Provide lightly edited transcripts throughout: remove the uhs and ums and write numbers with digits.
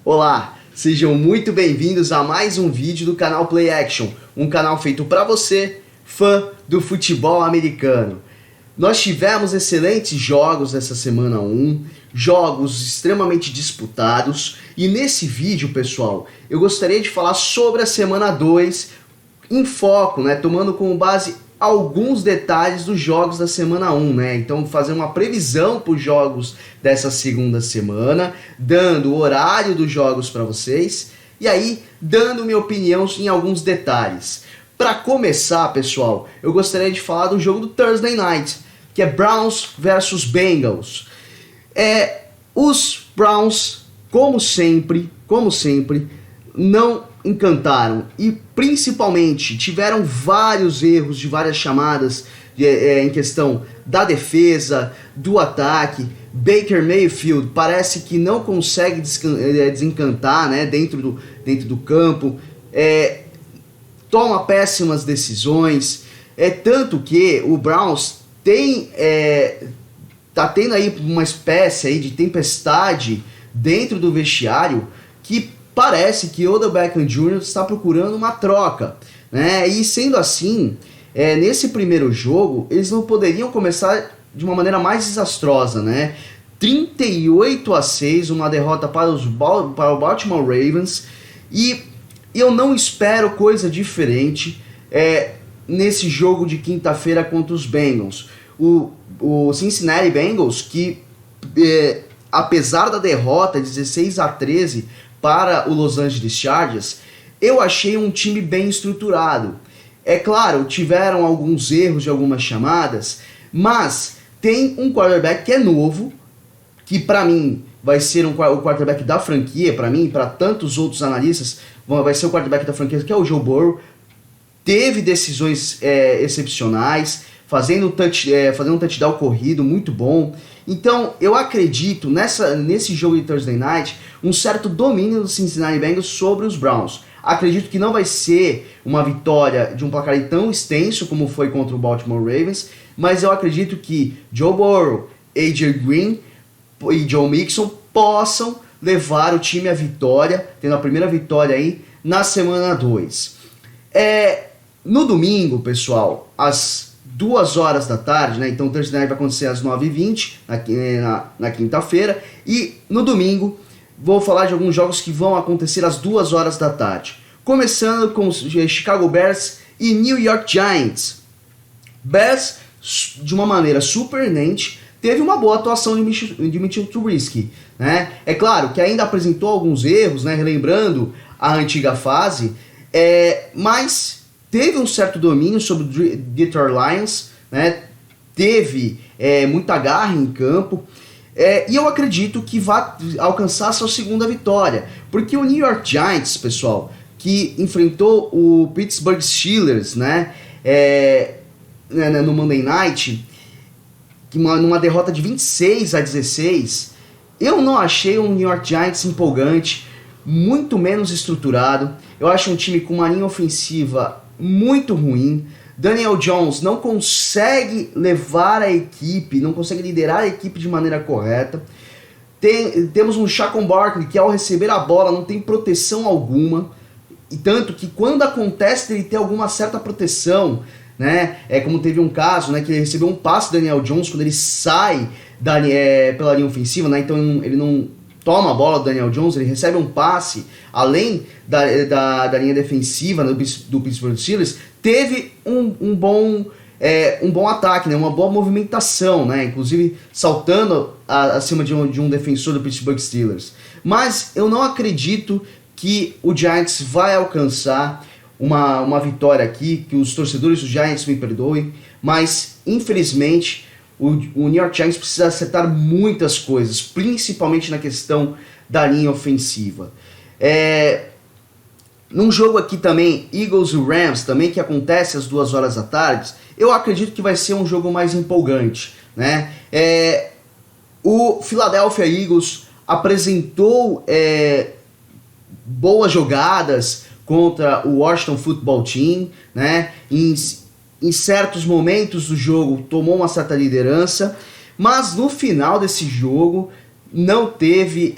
Olá, sejam muito bem-vindos a mais um vídeo do canal Play Action, um canal feito para você, fã do futebol americano. Nós tivemos excelentes jogos essa semana 1, jogos extremamente disputados, e nesse vídeo, pessoal, eu gostaria de falar sobre a semana 2 em foco, tomando como base alguns detalhes dos jogos da semana 1, Então fazer uma previsão para os jogos dessa segunda semana, dando o horário dos jogos para vocês e aí dando minha opinião em alguns detalhes. Para começar, pessoal, eu gostaria de falar do jogo do Thursday Night, que é Browns versus Bengals. Os Browns, como sempre, não encantaram e principalmente tiveram vários erros de várias chamadas em questão da defesa, do ataque. Baker Mayfield parece que não consegue desencantar dentro do campo, toma péssimas decisões, tanto que o Browns tá tendo aí uma espécie aí de tempestade dentro do vestiário que parece que Odell Beckham Jr. está procurando uma troca, E sendo assim, nesse primeiro jogo, eles não poderiam começar de uma maneira mais desastrosa, 38-6, uma derrota para o Baltimore Ravens, e eu não espero coisa diferente nesse jogo de quinta-feira contra os Bengals. O Cincinnati Bengals, que apesar da derrota 16-13 para o Los Angeles Chargers, eu achei um time bem estruturado. É claro, tiveram alguns erros de algumas chamadas, mas tem um quarterback que é novo, que para mim vai ser o quarterback da franquia, para mim e para tantos outros analistas, vai ser o quarterback da franquia, que é o Joe Burrow. Teve decisões excepcionais, fazendo um touchdown corrido muito bom. Então eu acredito nesse jogo de Thursday Night um certo domínio do Cincinnati Bengals sobre os Browns. Acredito que não vai ser uma vitória de um placar tão extenso como foi contra o Baltimore Ravens, mas eu acredito que Joe Burrow, AJ Green e Joe Mixon possam levar o time à vitória, tendo a primeira vitória aí na semana 2. No domingo, pessoal, às 2 horas da tarde, Então o Thursday Night vai acontecer às 9h20 na quinta-feira, e no domingo vou falar de alguns jogos que vão acontecer às 2 horas da tarde. Começando com Chicago Bears e New York Giants. Bears, de uma maneira surpreendente, teve uma boa atuação de Mitchell Trubisky, É claro que ainda apresentou alguns erros, relembrando a antiga fase, mas teve um certo domínio sobre o Detroit Lions, Teve muita garra em campo, e eu acredito que vai alcançar sua segunda vitória, porque o New York Giants, pessoal, que enfrentou o Pittsburgh Steelers, no Monday Night, numa derrota de 26-16, eu não achei o New York Giants empolgante, muito menos estruturado. Eu acho um time com uma linha ofensiva muito ruim. Daniel Jones não consegue levar a equipe, não consegue liderar a equipe de maneira correta. Temos um Saquon Barkley que ao receber a bola não tem proteção alguma, e tanto que quando acontece ele ter alguma certa proteção, como teve um caso, que ele recebeu um passe do Daniel Jones quando ele sai pela linha ofensiva, Então ele não toma a bola do Daniel Jones, ele recebe um passe além da linha defensiva do Pittsburgh Steelers. Teve um bom ataque, uma boa movimentação, inclusive saltando acima de um defensor do Pittsburgh Steelers. Mas eu não acredito que o Giants vai alcançar uma vitória aqui, que os torcedores do Giants me perdoem, mas infelizmente o New York Giants precisa acertar muitas coisas, principalmente na questão da linha ofensiva. Num jogo aqui também, Eagles e Rams, também que acontece às 2 horas da tarde, eu acredito que vai ser um jogo mais empolgante, O Philadelphia Eagles apresentou boas jogadas contra o Washington Football Team, Em certos momentos do jogo tomou uma certa liderança, mas no final desse jogo não teve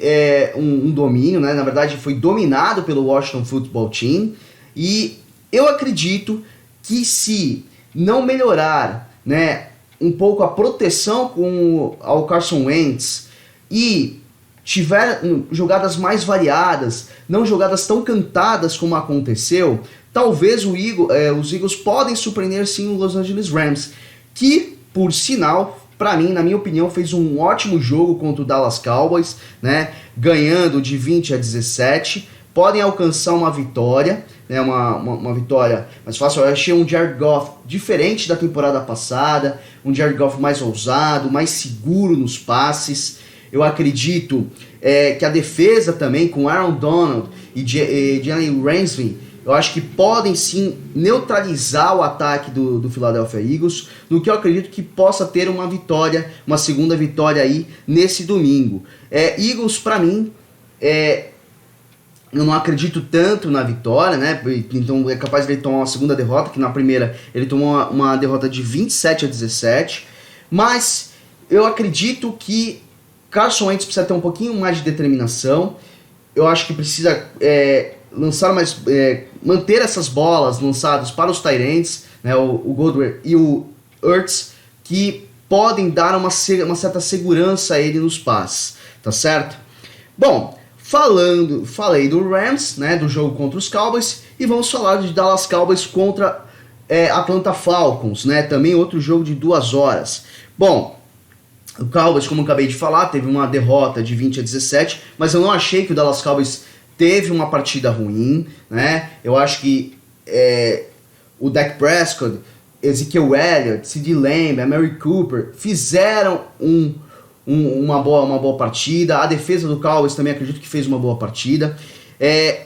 um domínio, né? Na verdade foi dominado pelo Washington Football Team, e eu acredito que se não melhorar, né, um pouco a proteção ao Carson Wentz e tiver jogadas mais variadas, não jogadas tão cantadas como aconteceu, talvez os Eagles podem surpreender sim o Los Angeles Rams, que, por sinal, para mim, na minha opinião, fez um ótimo jogo contra o Dallas Cowboys, né, ganhando de 20-17, podem alcançar uma vitória, né, uma vitória mais fácil. Eu achei um Jared Goff diferente da temporada passada, um Jared Goff mais ousado, mais seguro nos passes. Eu acredito que a defesa também, com Aaron Donald e Jalen Ramsey, eu acho que podem sim neutralizar o ataque do Philadelphia Eagles, no que eu acredito que possa ter uma vitória, uma segunda vitória aí nesse domingo. Eagles, para mim, eu não acredito tanto na vitória, né? Então é capaz de ele tomar uma segunda derrota, que na primeira ele tomou uma derrota de 27-17, mas eu acredito que Carson Wentz precisa ter um pouquinho mais de determinação. Eu acho que precisa lançar mais, manter essas bolas lançadas para os tight ends, né, o Goodwin e o Ertz, que podem dar uma certa segurança a ele nos passes, tá certo? Bom, falei do Rams, né, do jogo contra os Cowboys, e vamos falar de Dallas Cowboys contra Atlanta Falcons, né, também outro jogo de 2 horas. Bom, o Cowboys, como eu acabei de falar, teve uma derrota de 20-17, mas eu não achei que o Dallas Cowboys teve uma partida ruim, né? Eu acho que o Dak Prescott, Ezekiel Elliott, CeeDee Lamb, a Mary Cooper fizeram uma boa partida. A defesa do Cowboys também acredito que fez uma boa partida,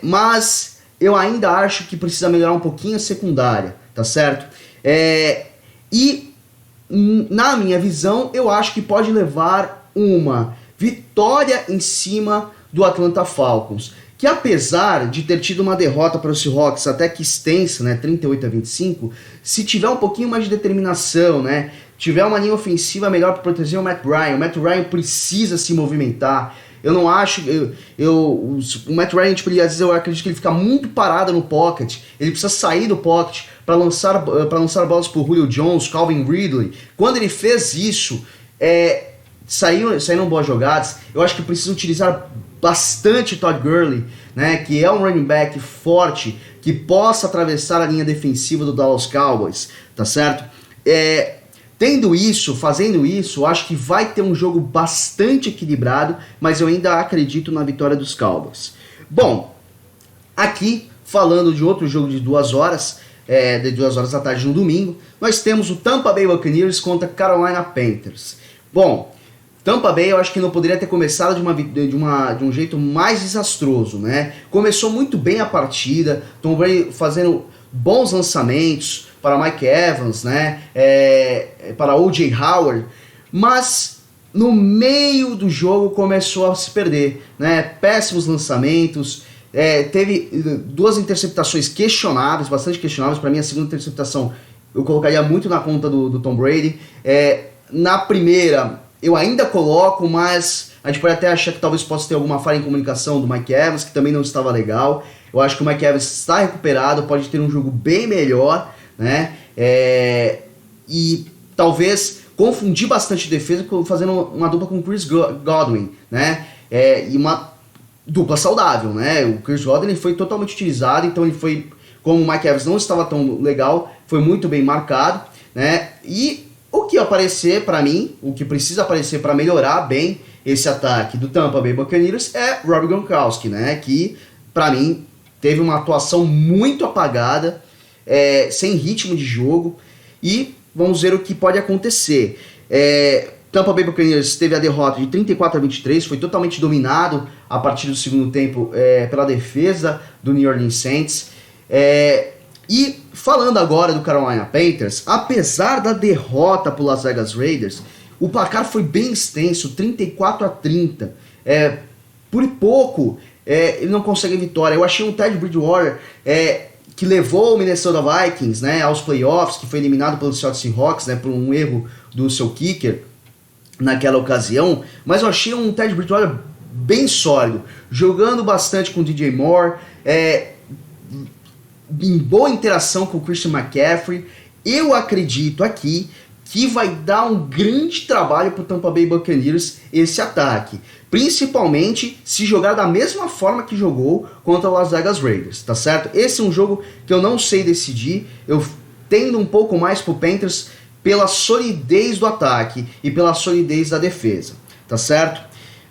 mas eu ainda acho que precisa melhorar um pouquinho a secundária, tá certo? E na minha visão, eu acho que pode levar uma vitória em cima do Atlanta Falcons, que apesar de ter tido uma derrota para os Seahawks até que extensa, né, 38-25, se tiver um pouquinho mais de determinação, né, tiver uma linha ofensiva melhor para proteger o Matt Ryan precisa se movimentar. Eu não acho, o Matt Ryan, tipo, às vezes eu acredito que ele fica muito parado no pocket, ele precisa sair do pocket para lançar bolas para o Julio Jones, Calvin Ridley. Quando ele fez isso, saíram boas jogadas. Eu acho que precisa utilizar bastante Todd Gurley, né, que é um running back forte, que possa atravessar a linha defensiva do Dallas Cowboys, tá certo? Fazendo isso, acho que vai ter um jogo bastante equilibrado, mas eu ainda acredito na vitória dos Cowboys. Bom, aqui, falando de outro jogo de 2 horas, de 2 horas da tarde no domingo, nós temos o Tampa Bay Buccaneers contra Carolina Panthers. Bom, Tampa Bay eu acho que não poderia ter começado de um jeito mais desastroso, né? Começou muito bem a partida, Tom Brady fazendo bons lançamentos para Mike Evans, né? Para O.J. Howard, mas no meio do jogo começou a se perder, né? Péssimos lançamentos, teve 2 interceptações questionáveis, bastante questionáveis. Para mim a segunda interceptação eu colocaria muito na conta do Tom Brady. Na primeira eu ainda coloco, mas a gente pode até achar que talvez possa ter alguma falha em comunicação do Mike Evans, que também não estava legal. Eu acho que o Mike Evans está recuperado, pode ter um jogo bem melhor, né? E talvez confundir bastante defesa fazendo uma dupla com o Chris Godwin, né? E uma dupla saudável, né? O Chris Godwin foi totalmente utilizado, então ele foi, como o Mike Evans não estava tão legal, foi muito bem marcado, né? E o que aparecer para mim, o que precisa aparecer para melhorar bem esse ataque do Tampa Bay Buccaneers é Rob Gronkowski, né? Que para mim teve uma atuação muito apagada, sem ritmo de jogo, e vamos ver o que pode acontecer. Tampa Bay Buccaneers teve a derrota de 34-23, foi totalmente dominado a partir do segundo tempo pela defesa do New Orleans Saints. E falando agora do Carolina Panthers, apesar da derrota para o Las Vegas Raiders, o placar foi bem extenso, 34-30. Por pouco ele não consegue vitória. Eu achei um Ted Bridgewater que levou o Minnesota Vikings, né, aos playoffs, que foi eliminado pelo Seattle Seahawks, né, por um erro do seu kicker. naquela ocasião, mas eu achei um Ted Bridgewater bem sólido, jogando bastante com o DJ Moore, em boa interação com o Christian McCaffrey. Eu acredito aqui que vai dar um grande trabalho para o Tampa Bay Buccaneers esse ataque, principalmente se jogar da mesma forma que jogou contra o Las Vegas Raiders, tá certo? Esse é um jogo que eu não sei decidir, eu tendo um pouco mais pro Panthers pela solidez do ataque e pela solidez da defesa, tá certo?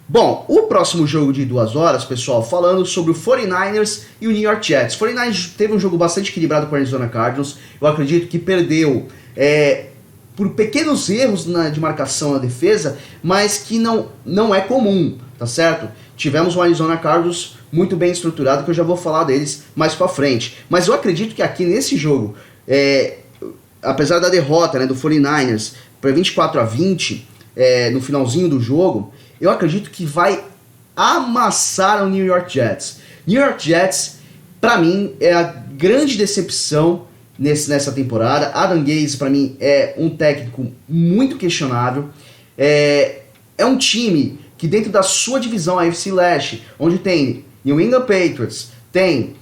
Bom, o próximo jogo de 2 horas, pessoal, falando sobre o 49ers e o New York Jets. O 49ers teve um jogo bastante equilibrado com o Arizona Cardinals, eu acredito que perdeu por pequenos erros de marcação na defesa, mas que não é comum, tá certo? Tivemos um Arizona Cardinals muito bem estruturado, que eu já vou falar deles mais pra frente. Mas eu acredito que aqui nesse jogo, apesar da derrota, né, do 49ers para 24-20, no finalzinho do jogo, eu acredito que vai amassar o New York Jets. New York Jets, pra mim, é a grande decepção nessa temporada. Adam Gase, para mim, é um técnico muito questionável. É um time que dentro da sua divisão, a AFC Leste, onde tem New England Patriots, tem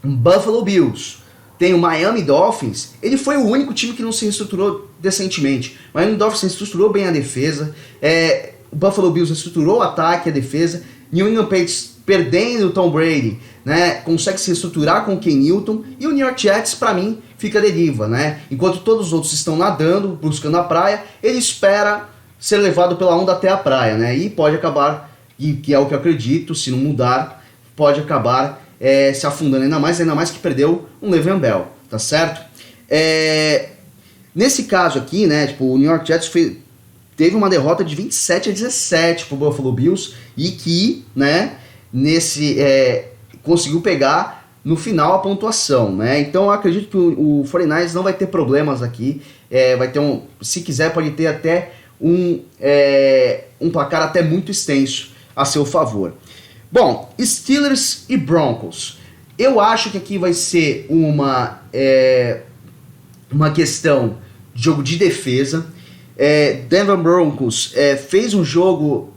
Buffalo Bills, tem o Miami Dolphins, ele foi o único time que não se reestruturou decentemente. O Miami Dolphins reestruturou bem a defesa, o Buffalo Bills reestruturou o ataque e a defesa, New England Patriots perdendo o Tom Brady, né, consegue se reestruturar com o Ken Newton, e o New York Jets, para mim, fica à deriva, né? Enquanto todos os outros estão nadando, buscando a praia, ele espera ser levado pela onda até a praia, né? E pode acabar, e que é o que eu acredito, se não mudar, pode acabar se afundando ainda mais que perdeu um Le'Veon Bell, tá certo? Nesse caso aqui, né, tipo, o New York Jets teve uma derrota de 27-17 pro Buffalo Bills, e que, né, conseguiu pegar no final a pontuação, né? Então eu acredito que o 49ers não vai ter problemas aqui, vai ter se quiser pode ter até um placar até muito extenso a seu favor. Bom, Steelers e Broncos. Eu acho que aqui vai ser uma questão de jogo de defesa. Denver Broncos fez um jogo,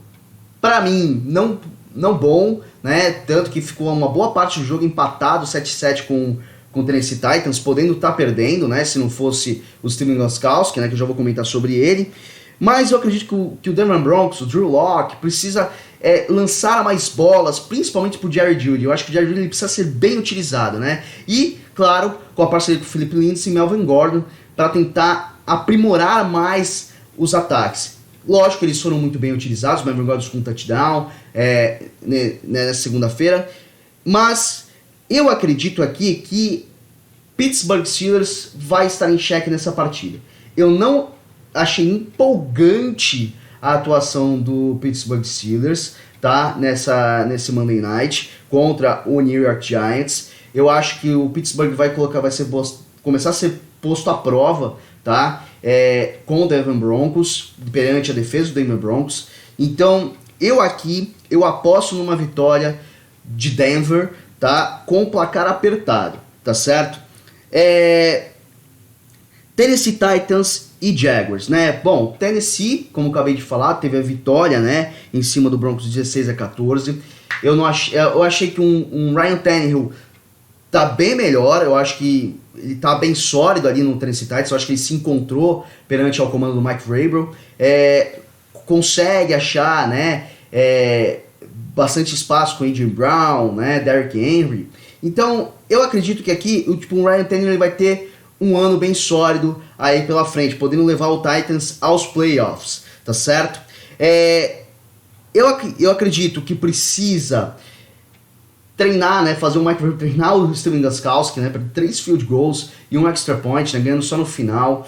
para mim, não bom, né? Tanto que ficou uma boa parte do jogo empatado 7-7 com o Tennessee Titans, podendo estar perdendo, né? Se não fosse o Steven Gostkowski, né? Que eu já vou comentar sobre ele. Mas eu acredito que o Denver Broncos, o Drew Lock, precisa lançar mais bolas, principalmente pro Jerry Jeudy. Eu acho que o Jerry Jeudy precisa ser bem utilizado, né? E, claro, com a parceria com o Philip Lindsay e Melvin Gordon, para tentar aprimorar mais os ataques. Lógico que eles foram muito bem utilizados, o Melvin Gordon com um touchdown nessa segunda-feira, mas eu acredito aqui que Pittsburgh Steelers vai estar em xeque nessa partida. Eu não achei empolgante a atuação do Pittsburgh Steelers, tá? Nesse Monday Night contra o New York Giants. Eu acho que o Pittsburgh vai começar a ser posto à prova, tá? Com o Denver Broncos, perante a defesa do Denver Broncos. Então, eu aposto numa vitória de Denver, tá? Com o placar apertado, tá certo? Tennessee Titans e Jaguars, né? Bom, Tennessee, como eu acabei de falar, teve a vitória, né? Em cima do Broncos 16-14. Eu achei que um Ryan Tannehill tá bem melhor, eu acho que ele tá bem sólido ali no Tennessee Titans, eu acho que ele se encontrou perante ao comando do Mike Vrabel, consegue achar, né, bastante espaço com A.J. Brown, né, Derrick Henry. Então, eu acredito que aqui um Ryan Tannehill ele vai ter um ano bem sólido aí pela frente, podendo levar o Titans aos playoffs, tá certo? Eu acredito que precisa treinar, né, fazer o Mike Vrabel treinar o Steven Gostkowski, né, para 3 field goals e um extra point, né, ganhando só no final.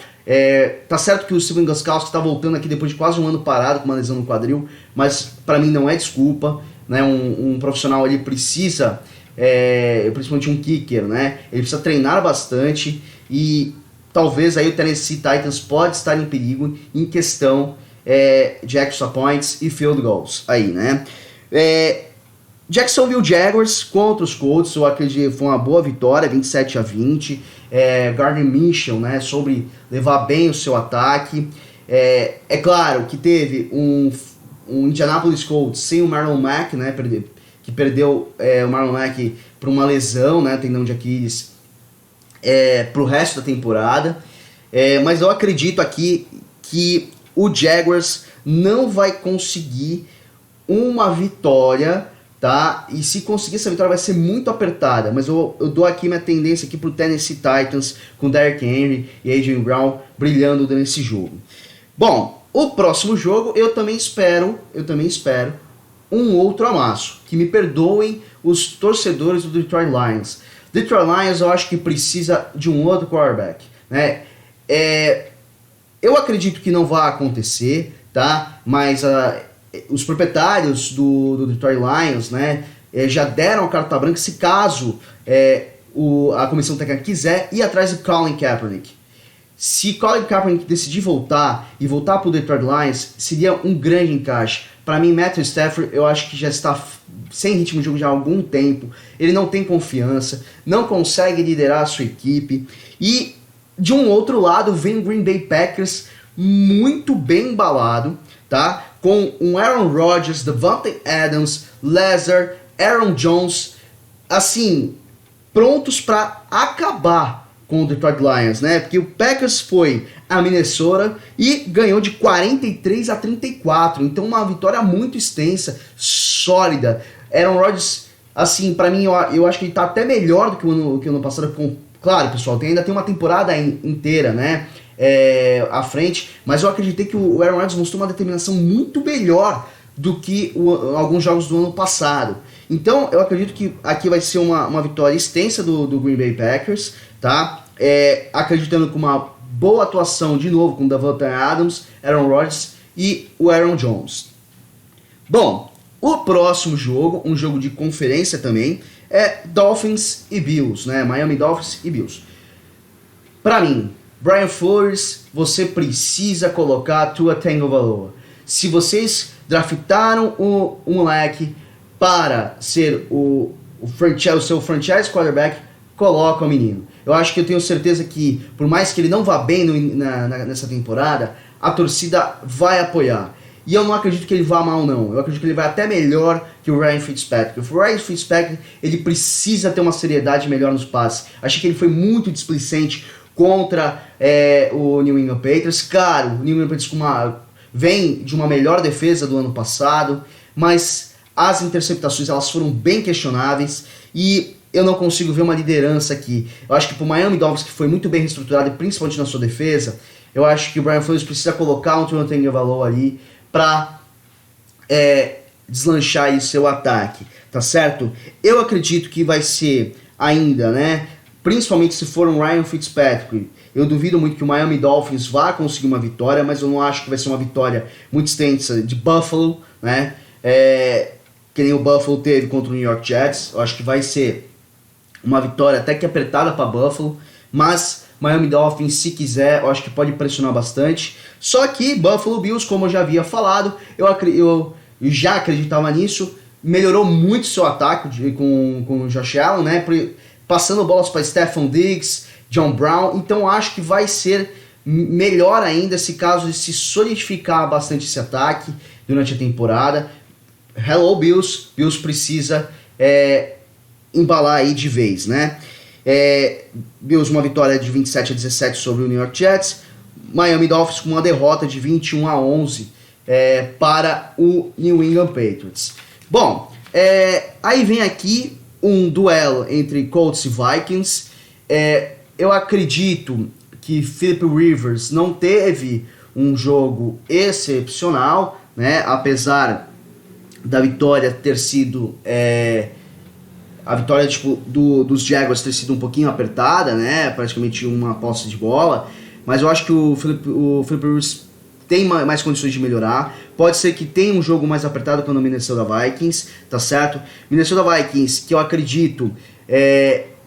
Tá certo que o Steven Gostkowski tá voltando aqui depois de quase um ano parado com uma lesão no quadril, mas para mim não é desculpa, né, um profissional ele precisa, principalmente um kicker, né, ele precisa treinar bastante e talvez aí o Tennessee Titans pode estar em perigo em questão de extra points e field goals aí, né. Jacksonville Jaguars contra os Colts, eu acredito que foi uma boa vitória, 27-20. Gardner Minshew, né, soube levar bem o seu ataque. É claro que teve um Indianapolis Colts sem o Marlon Mack, né, que perdeu o Marlon Mack por uma lesão, né, tendão de Aquiles, pro resto da temporada. Mas eu acredito aqui que o Jaguars não vai conseguir uma vitória, tá? E se conseguir essa vitória vai ser muito apertada, mas eu dou aqui minha tendência aqui pro Tennessee Titans, com Derrick Henry e A.J. Brown brilhando nesse jogo. Bom, o próximo jogo eu também espero um outro amasso. Que me perdoem os torcedores do Detroit Lions. Detroit Lions eu acho que precisa de um outro quarterback, né? Eu acredito que não vai acontecer, tá? Mas os proprietários do Detroit Lions, né, já deram a carta branca se caso a comissão técnica quiser ir atrás de Colin Kaepernick. Se Colin Kaepernick decidir voltar para o Detroit Lions, seria um grande encaixe. Para mim, Matthew Stafford, eu acho que já está sem ritmo de jogo já há algum tempo. Ele não tem confiança, não consegue liderar a sua equipe. E de um outro lado vem o Green Bay Packers muito bem embalado, tá? Com um Aaron Rodgers, Davante Adams, Lazard, Aaron Jones, assim, prontos para acabar com o Detroit Lions, né? Porque o Packers foi a Minnesota e ganhou de 43-34, então uma vitória muito extensa, sólida. Aaron Rodgers, assim, para mim, eu acho que ele tá até melhor do que o ano passado. Claro, pessoal, ainda tem uma temporada inteira, né? À frente, mas eu acreditei que o Aaron Rodgers mostrou uma determinação muito melhor do que alguns jogos do ano passado. Então eu acredito que aqui vai ser uma vitória extensa do Green Bay Packers, tá? Acreditando com uma boa atuação de novo com Davante Adams, Aaron Rodgers e o Aaron Jones. Bom, o próximo jogo, um jogo de conferência também, é Dolphins e Bills, né? Miami Dolphins e Bills. Para mim, Brian Flores, você precisa colocar Tua Tagovailoa. Se vocês draftaram o moleque para ser o seu franchise quarterback, coloca o menino. Eu acho que eu tenho certeza que, por mais que ele não vá bem nessa temporada, a torcida vai apoiar. E eu não acredito que ele vá mal, não. Eu acredito que ele vai até melhor que o Ryan Fitzpatrick. O Ryan Fitzpatrick, ele precisa ter uma seriedade melhor nos passes. Achei que ele foi muito displicente contra o New England Patriots. Claro, o New England Patriots vem de uma melhor defesa do ano passado, mas as interceptações elas foram bem questionáveis e eu não consigo ver uma liderança aqui. Eu acho que pro Miami Dolphins, que foi muito bem reestruturado, e principalmente na sua defesa, eu acho que o Brian Flores precisa colocar um Tua Tagovailoa ali para deslanchar aí seu ataque, tá certo? Eu acredito que vai ser ainda, né? Principalmente se for um Ryan Fitzpatrick. Eu duvido muito que o Miami Dolphins vá conseguir uma vitória, mas eu não acho que vai ser uma vitória muito extensa de Buffalo, né? Que nem o Buffalo teve contra o New York Jets. Eu acho que vai ser uma vitória até que apertada para Buffalo, mas Miami Dolphins, se quiser, eu acho que pode pressionar bastante. Só que Buffalo Bills, como eu já havia falado, eu já acreditava nisso, melhorou muito seu ataque com o Josh Allen, né? Passando bolas para Stephon Diggs, John Brown, então acho que vai ser melhor ainda se caso se solidificar bastante esse ataque durante a temporada. Hello Bills, Bills precisa embalar aí de vez, né? Bills uma vitória de 27-17 sobre o New York Jets, Miami Dolphins com uma derrota de 21-11 para o New England Patriots. Bom, aí vem aqui um duelo entre Colts e Vikings. Eu acredito que Philip Rivers não teve um jogo excepcional, né? Apesar da vitória ter sido a vitória dos Jaguars ter sido um pouquinho apertada, né? Praticamente uma posse de bola, mas eu acho que o Philip Rivers tem mais condições de melhorar. Pode ser que tenha um jogo mais apertado quando o Minnesota Vikings, tá certo? Minnesota Vikings, que eu acredito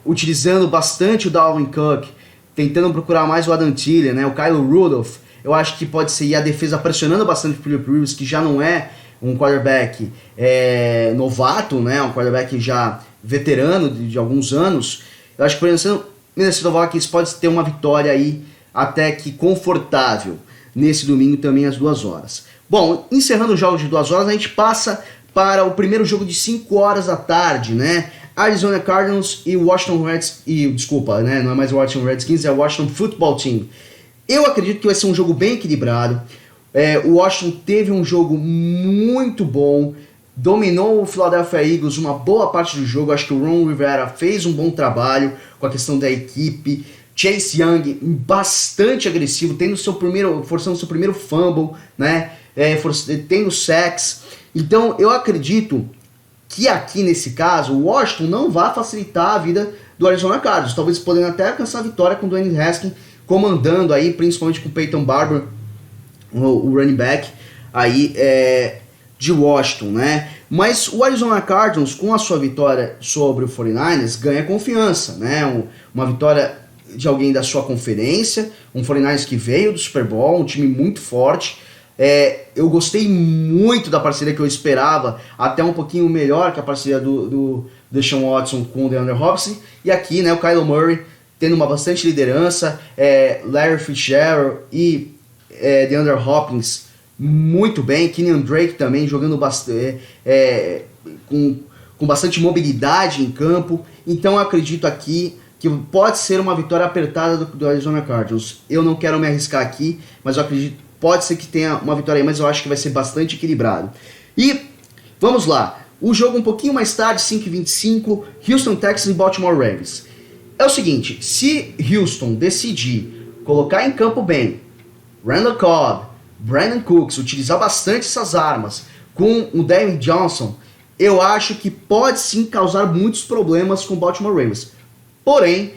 utilizando bastante o Dalvin Cook, tentando procurar mais o Adam Thielen, né? O Kyle Rudolph, eu acho que pode ser, e a defesa pressionando bastante o Philip Rivers, que já não é um quarterback novato, né? Um quarterback já veterano de alguns anos. Eu acho que o Minnesota Vikings pode ter uma vitória aí até que confortável, nesse domingo também às 2 horas. Bom, encerrando os jogos de 2 horas, a gente passa para o primeiro jogo de 5 horas da tarde, né? Arizona Cardinals e Washington Redskins, desculpa, né? Não é mais o Washington Redskins, é o Washington Football Team. Eu acredito que vai ser um jogo bem equilibrado. O Washington teve um jogo muito bom, dominou o Philadelphia Eagles uma boa parte do jogo. Acho que o Ron Rivera fez um bom trabalho com a questão da equipe. Chase Young bastante agressivo, forçando seu primeiro fumble, né? Tendo sacks. Então eu acredito que aqui nesse caso o Washington não vai facilitar a vida do Arizona Cardinals, talvez podendo até alcançar a vitória com o Dwayne Haskins comandando aí, principalmente com o Peyton Barber, o running back aí de Washington, né? Mas o Arizona Cardinals, com a sua vitória sobre o 49ers, ganha confiança, né? Uma vitória de alguém da sua conferência, um 49ers que veio do Super Bowl, um time muito forte. Eu gostei muito da parceria que eu esperava, até um pouquinho melhor que a parceria do Deshaun Watson com o DeAndre Hopkins. E aqui, né, o Kyler Murray tendo uma bastante liderança, Larry Fitzgerald e DeAndre Hopkins muito bem, Kenyan Drake também jogando com bastante mobilidade em campo. Então eu acredito aqui que pode ser uma vitória apertada do Arizona Cardinals. Eu não quero me arriscar aqui, mas eu acredito pode ser que tenha uma vitória aí, mas eu acho que vai ser bastante equilibrado. E vamos lá, o jogo um pouquinho mais tarde, 5h25, Houston Texans e Baltimore Ravens. É o seguinte, se Houston decidir colocar em campo bem Randall Cobb, Brandon Cooks, utilizar bastante essas armas com o David Johnson, eu acho que pode sim causar muitos problemas com o Baltimore Ravens. Porém,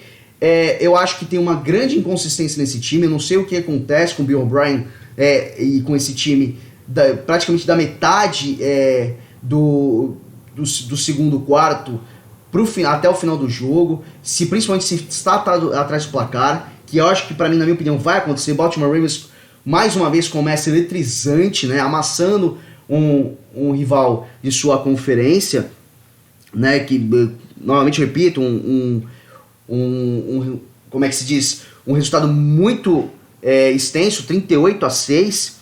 eu acho que tem uma grande inconsistência nesse time. Eu não sei o que acontece com o Bill O'Brien e com esse time praticamente da metade do segundo quarto até o final do jogo, principalmente se está atrás do placar, que eu acho que para mim, na minha opinião, vai acontecer. Baltimore Ravens mais uma vez começa eletrizante, né, amassando um rival de sua conferência, né, que novamente repito, como é que se diz, um resultado muito extenso, 38-6.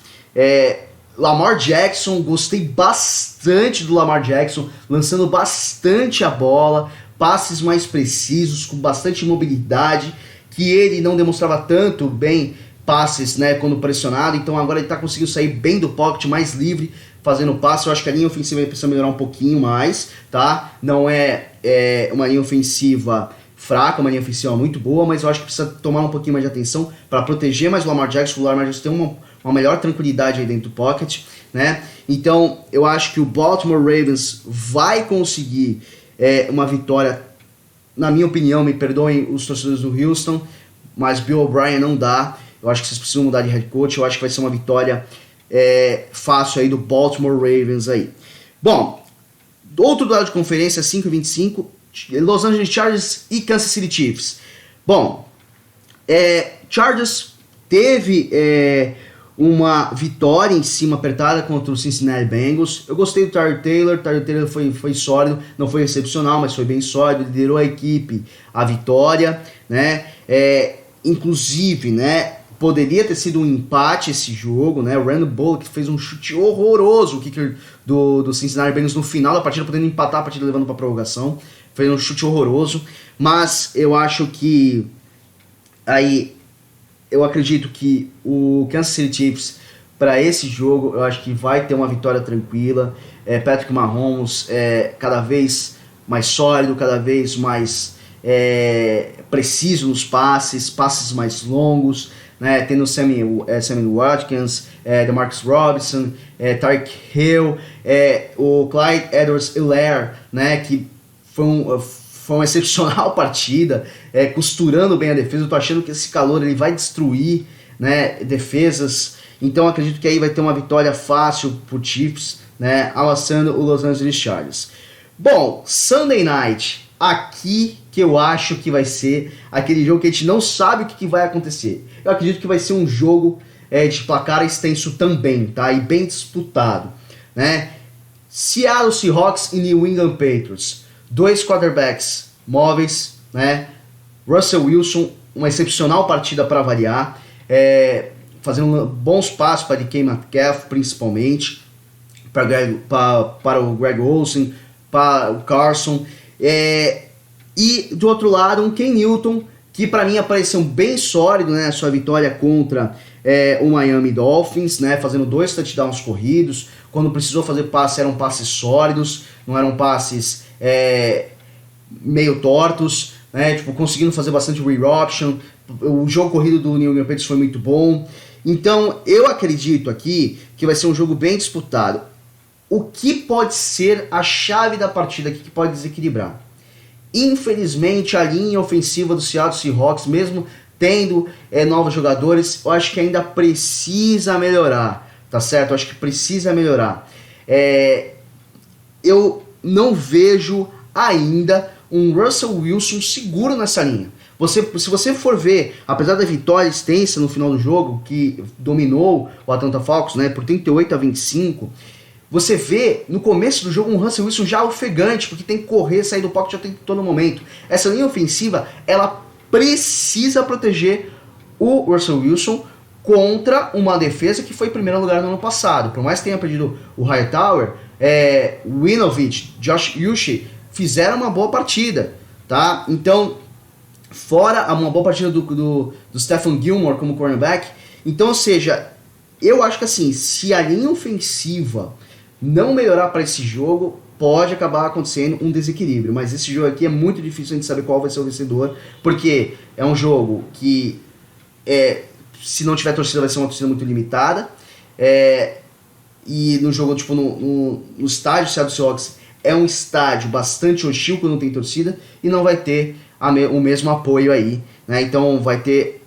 Lamar Jackson, gostei bastante do Lamar Jackson, lançando bastante a bola, passes mais precisos, com bastante mobilidade, que ele não demonstrava tanto bem passes, né, quando pressionado. Então agora ele está conseguindo sair bem do pocket, mais livre, fazendo passe. Eu acho que a linha ofensiva precisa melhorar um pouquinho mais, tá? Não é uma linha ofensiva fraca, uma linha ofensiva muito boa, mas eu acho que precisa tomar um pouquinho mais de atenção para proteger mais o Lamar Jackson. O Lamar Jackson tem uma melhor tranquilidade aí dentro do pocket, né? Então eu acho que o Baltimore Ravens vai conseguir uma vitória, na minha opinião, me perdoem os torcedores do Houston, mas Bill O'Brien não dá. Eu acho que vocês precisam mudar de head coach. Eu acho que vai ser uma vitória fácil aí do Baltimore Ravens aí. Bom, do outro lado de conferência, 5h25, Los Angeles Chargers e Kansas City Chiefs. Bom, Chargers teve uma vitória em cima apertada contra o Cincinnati Bengals. Eu gostei do Tyrod Taylor. Tyrod Taylor foi sólido, não foi excepcional, mas foi bem sólido, liderou a equipe à vitória, né? Inclusive, né, poderia ter sido um empate esse jogo, né? O Randall Bullock fez um chute horroroso, o kicker do Cincinnati Bengals no final da partida, podendo empatar a partida levando para prorrogação. Fez um chute horroroso, mas eu acho que eu acredito que o Kansas City Chiefs, para esse jogo, eu acho que vai ter uma vitória tranquila. Patrick Mahomes cada vez mais sólido, cada vez mais preciso nos passes mais longos, né? Tendo Sammy Watkins, DeMarcus Robinson, Tyreek Hill, o Clyde Edwards-Helaire, né, que foi uma excepcional partida, costurando bem a defesa. Eu tô achando que esse calor ele vai destruir, né, defesas. Então acredito que aí vai ter uma vitória fácil pro Chiefs, né, amassando o Los Angeles Chargers. Bom, Sunday Night, aqui que eu acho que vai ser aquele jogo que a gente não sabe o que vai acontecer. Eu acredito que vai ser um jogo de placar extenso também, tá? E bem disputado, né? Seattle Seahawks e New England Patriots. 2 quarterbacks móveis, né? Russell Wilson, uma excepcional partida para variar. fazendo bons passos para DK Metcalf, principalmente, para o Greg Olsen, para o Carson. E do outro lado, um Ken Newton, que para mim apareceu bem sólido, né, sua vitória contra o Miami Dolphins, né, fazendo 2 touchdowns corridos. Quando precisou fazer passe, eram passes sólidos, não eram passes meio tortos, né, tipo, conseguindo fazer bastante read option. O jogo corrido do New England Patriots foi muito bom. Então eu acredito aqui que vai ser um jogo bem disputado. O que pode ser a chave da partida aqui que pode desequilibrar? Infelizmente, a linha ofensiva do Seattle Seahawks, mesmo tendo novos jogadores, eu acho que ainda precisa melhorar, tá certo? Eu acho que precisa melhorar. Eu não vejo ainda um Russell Wilson seguro nessa linha. Se você for ver, apesar da vitória extensa no final do jogo, que dominou o Atlanta Falcons, né, por 38-25, você vê no começo do jogo um Russell Wilson já ofegante, porque tem que correr, sair do pocket a todo momento. Essa linha ofensiva, ela precisa proteger o Russell Wilson contra uma defesa que foi em primeiro lugar no ano passado. Por mais que tenha perdido o Hightower, Winovich, Josh Uche fizeram uma boa partida, tá? Então, fora uma boa partida do Stephon Gilmore como cornerback. Então, ou seja, eu acho que assim, se a linha ofensiva não melhorar para esse jogo, pode acabar acontecendo um desequilíbrio. Mas esse jogo aqui é muito difícil a gente saber qual vai ser o vencedor, porque é um jogo que, se não tiver torcida, vai ser uma torcida muito limitada. E no jogo, tipo, no estádio Seattle Seahawks, é um estádio bastante hostil quando não tem torcida, e não vai ter o mesmo apoio aí, né? Então vai ter...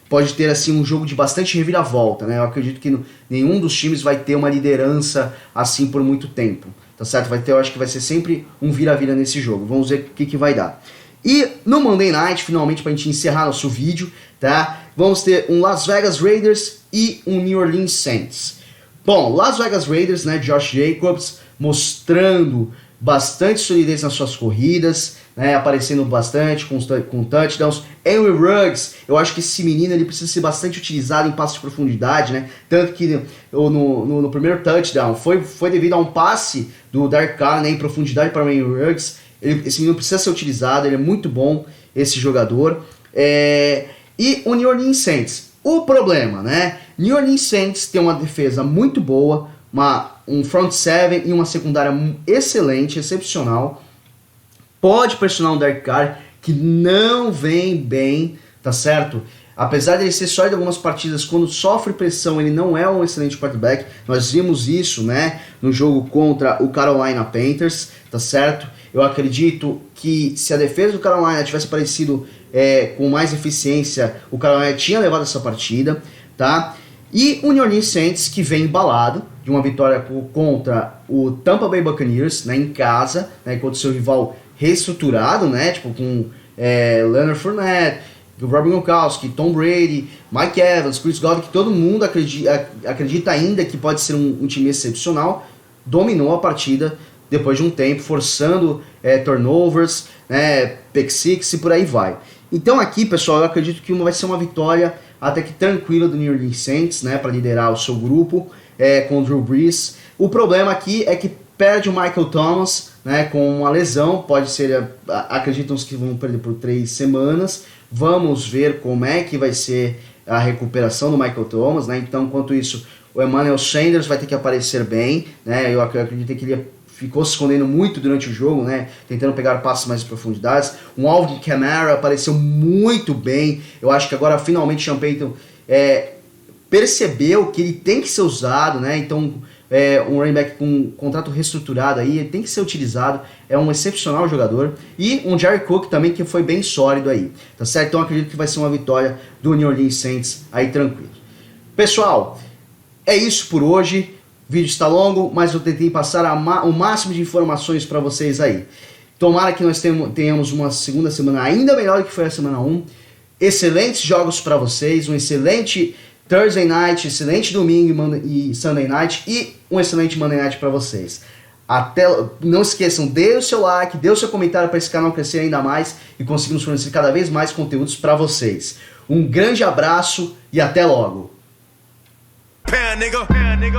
pode ter assim um jogo de bastante reviravolta, né? Eu acredito que nenhum dos times vai ter uma liderança assim por muito tempo, tá certo? Eu acho que vai ser sempre um vira-vira nesse jogo. Vamos ver o que vai dar. E no Monday Night, finalmente, pra gente encerrar nosso vídeo, tá? Vamos ter um Las Vegas Raiders e um New Orleans Saints. Bom, Las Vegas Raiders, né? Josh Jacobs mostrando bastante solidez nas suas corridas, né, aparecendo bastante com touchdowns. Henry Ruggs, eu acho que esse menino ele precisa ser bastante utilizado em passos de profundidade, né? Tanto que no primeiro touchdown foi devido a um passe do Derek Carr, né, em profundidade para o Henry Ruggs. Esse menino precisa ser utilizado, ele é muito bom, esse jogador. E o New Orleans Saints, o problema, né? New Orleans Saints tem uma defesa muito boa, um front seven e uma secundária excelente, excepcional. Pode pressionar um Derek Carr que não vem bem, tá certo? Apesar de ele ser sólido em algumas partidas, quando sofre pressão, ele não é um excelente quarterback. Nós vimos isso, né, no jogo contra o Carolina Panthers, tá certo? Eu acredito que se a defesa do Carolina tivesse aparecido com mais eficiência, o Carolina tinha levado essa partida, tá? E o New Orleans Saints, que vem embalado de uma vitória contra o Tampa Bay Buccaneers, né, em casa, né, contra o seu rival reestruturado, né, tipo com Leonard Fournette, Robin Gronkowski, Tom Brady, Mike Evans, Chris Godwin, que todo mundo acredita ainda que pode ser um time excepcional, dominou a partida depois de um tempo, forçando turnovers, né, pick six e por aí vai. Então aqui, pessoal, eu acredito que vai ser uma vitória até que tranquila do New Orleans Saints, né, para liderar o seu grupo com o Drew Brees. O problema aqui é que perde o Michael Thomas, né, com uma lesão, pode ser, acreditam que vão perder por 3 semanas. Vamos ver como é que vai ser a recuperação do Michael Thomas, né? Então, enquanto isso, o Emmanuel Sanders vai ter que aparecer bem, né? Eu acredito que ele ficou se escondendo muito durante o jogo, né? Tentando pegar passos mais em profundidades. O Alvin Kamara apareceu muito bem. Eu acho que agora finalmente Sean Payton percebeu que ele tem que ser usado, né? Então, um running back com um contrato reestruturado aí, ele tem que ser utilizado, é um excepcional jogador. E um Jared Cook também, que foi bem sólido aí, tá certo? Então acredito que vai ser uma vitória do New Orleans Saints aí tranquilo. Pessoal, é isso por hoje. O vídeo está longo, mas eu tentei passar o máximo de informações para vocês aí. Tomara que nós tenhamos uma segunda semana ainda melhor do que foi a semana 1. Excelentes jogos para vocês, um excelente Thursday Night, excelente domingo e Sunday Night e um excelente Monday Night para vocês. Não esqueçam, dê o seu like, dê o seu comentário para esse canal crescer ainda mais e conseguirmos fornecer cada vez mais conteúdos para vocês. Um grande abraço e até logo.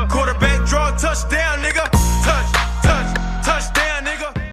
Quarterback draw touchdown,